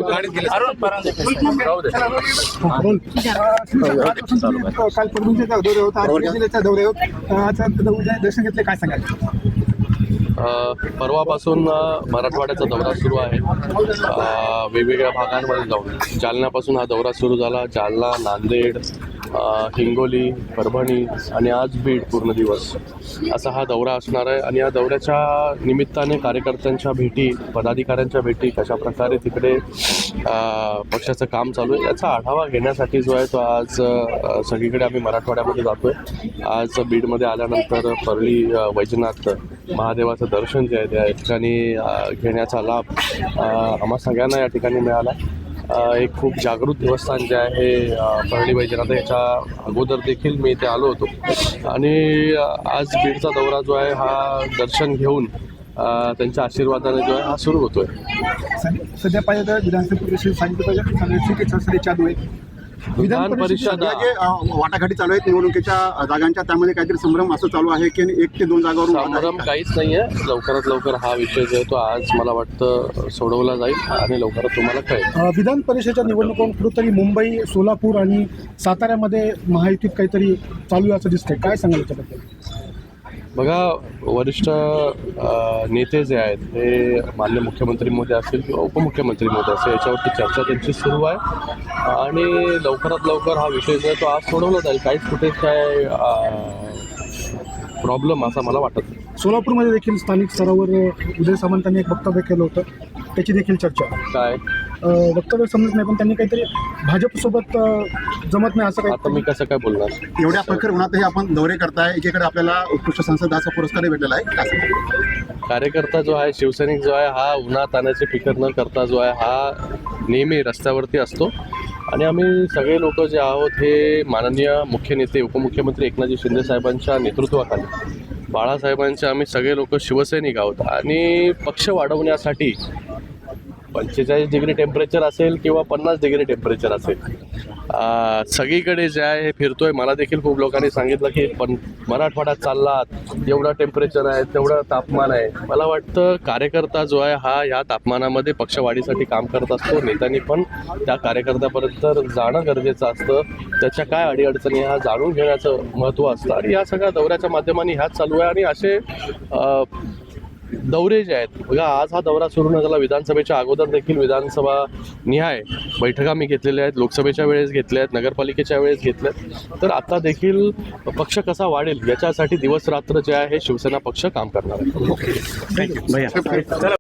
काल परभणीच्या दौरे होता, आज जिल्ह्याच्या दौरे होत, आज दर्शन घेतले, काय सांगाल? परवापासून मराठवाड्याचा दौरा सुरू आहे. वेगवेगळ्या भागांमध्ये जाऊन जालन्यापासून हा दौरा सुरू झाला. जालना, नांदेड, हिंगोली, परभणी आणि आज बीड पूर्ण दिवस असा हा दौरा असणार आहे. आणि या दौऱ्याच्या निमित्ताने कार्यकर्त्यांच्या भेटी, पदाधिकाऱ्यांच्या भेटी, कशाप्रकारे तिकडे पक्षाचं काम चालू आहे याचा आढावा घेण्यासाठी जो आहे तो आज सगळीकडे आम्ही मराठवाड्यामध्ये जातो आहे. आज बीडमध्ये आल्यानंतर परळी वैजनाथ महादेवाचं दर्शन जे आहे त्या ठिकाणी घेण्याचा लाभ आम्हा सगळ्यांना या ठिकाणी मिळाला. एक खूप जागृत देवस्थान जे आहे परळी वैजनाथ, याच्या अगोदर देखील मी इथे आलो होतो. आणि आज बीडचा दौरा जो आहे हा दर्शन घेऊन त्यांच्या आशीर्वादाने जो आहे हा सुरू होतोय. सध्या पाहिजे तर विधानसभा परिषद चालू आहे. विधान परिषद वाटाघाटी चालू आहेत निवडणुकीच्या जागांच्या, त्यामध्ये काहीतरी संभ्रम असं चालू आहे की 1 ते 2 जागावरून संभ्रम काहीच नाही आहे. लवकरात लवकर हा विषय जो आहे तो आज मला वाटतं सोडवला जाईल आणि लवकरच तुम्हाला कळेल. विधान परिषदेच्या निवडणुकांवर कुठेतरी मुंबई, सोलापूर आणि साताऱ्यामध्ये महायुतीत काहीतरी चालू आहे असं दिसतंय, काय सांगाल त्याबद्दल? बघा, वरिष्ठ नेते जे आहेत हे माननीय मुख्यमंत्री मोदी असतील किंवा उपमुख्यमंत्री मोदी असेल याच्यावरती चर्चा त्यांची सुरू आहे आणि लवकरात लवकर हा विषय जो आहे तो आज सोडवला जाईल. काहीच कुठे काय प्रॉब्लेम असा मला वाटत नाही. सोलापूरमध्ये देखील स्थानिक स्तरावर उदय सामंतांनी एक वक्तव्य केलं होतं, त्याची देखील चर्चा. काय वक्तव्य समजत नाही, पण त्यांनी काहीतरी भाजपसोबत जमत नाही असं काही. आता मी कसं काय बोलणार? एवढ्या प्रकरणातही आपण दौरे करताय, एकीकडे आपल्याला उत्कृष्ट संसदाचा पुरस्कारही भेटलेला आहे. कार्यकर्ता जो आहे, शिवसैनिक जो आहे हा उन्हात तानाची फिकर न करता जो आहे हा नेहमी रस्त्यावरती असतो. आणि आम्ही सगळे लोक जे आहोत हे माननीय मुख्य नेते उपमुख्यमंत्री एकनाथजी शिंदे साहेबांच्या नेतृत्वाखाली, बाळासाहेबांचे आम्ही सगळे लोक शिवसैनिक आहोत. आणि पक्ष वाढवण्यासाठी 45 डिग्री टेम्परेचर असेल किंवा 50 डिग्री टेम्परेचर असेल, सगळीकडे जे आहे हे फिरतोय. मला देखील खूप लोकांनी सांगितलं की मराठवाड्यात चाललात, एवढं टेम्परेचर आहे, तेवढं तापमान आहे. मला वाटतं कार्यकर्ता जो आहे हा या तापमानामध्ये पक्षवाढीसाठी काम करत असतो. नेत्यांनी पण त्या कार्यकर्त्यापर्यंत जाणं गरजेचं असतं, त्याच्या काय अडीअडचणी ह्या जाणून घेण्याचं महत्त्व असतं. आणि या सगळ्या दौऱ्याच्या माध्यमाने ह्याच चालू आहे. आणि असे दौरे जे आहेत, बघा, आज हा दौरा सुरू न झाला, विधानसभेच्या अगोदर देखील विधानसभा निहाय बैठका मी घेतलेल्या आहेत, लोकसभेच्या वेळेस घेतल्या आहेत, नगरपालिकेच्या वेळेस घेतल्यात. तर आता देखील पक्ष कसा वाढेल याच्यासाठी दिवस रात्र जे आहे शिवसेना पक्ष काम करणार आहे.